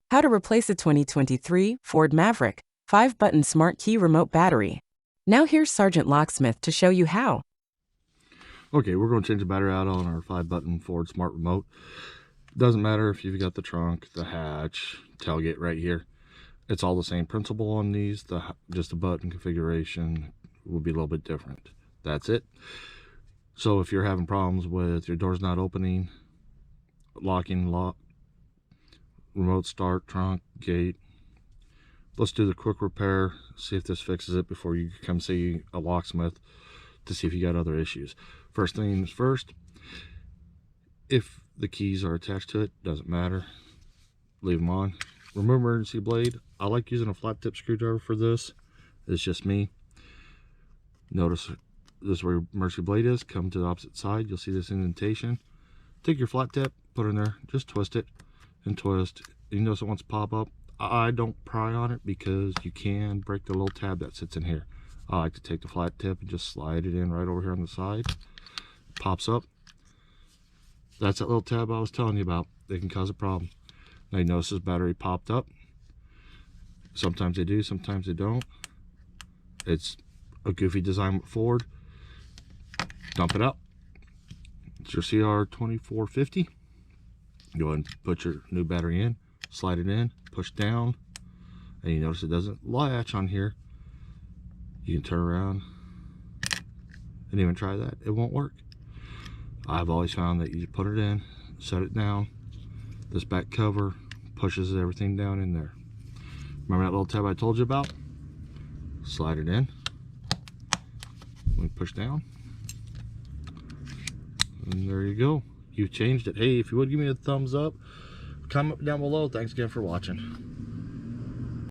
How to replace a 2023 Ford Maverick 5-button smart key remote battery. Now here's Sergeant Locksmith to show you how. Okay, we're going to change the battery out on our 5-button Ford Smart Remote. Doesn't matter if you've got the trunk, the hatch, tailgate right here. It's all the same principle on these. Just the button configuration will be a little bit different. That's it. So if you're having problems with your doors not opening, locking, remote start, trunk, gate, let's do the quick repair, see if this fixes it before you come see a locksmith to see if you got other issues. First things first, if the keys are attached to it, doesn't matter, leave them on. Remove emergency blade. I like using a flat tip screwdriver for this. It's just me. Notice this is where your emergency blade is. Come to the opposite side, you'll see this indentation. Take your flat tip, put it in there, just twist it and twist. You notice it wants to pop up. I don't pry on it because you can break the little tab that sits in here. I like to take the flat tip and just slide it in right over here on the side. Pops up. That's that little tab I was telling you about. They can cause a problem. Now you notice this battery popped up. Sometimes they do, sometimes they don't. It's a goofy design with Ford. Dump it out. It's your CR2450. Go ahead and put your new battery in, slide it in, push down, and you notice it doesn't latch on here. You can turn around and even try that. It won't work. I've always found that you put it in, set it down, this back cover pushes everything down in there. Remember that little tab I told you about? Slide it in. We push down. And there you go. You've changed it. Hey, if you would give me a thumbs up, comment down below. Thanks again for watching.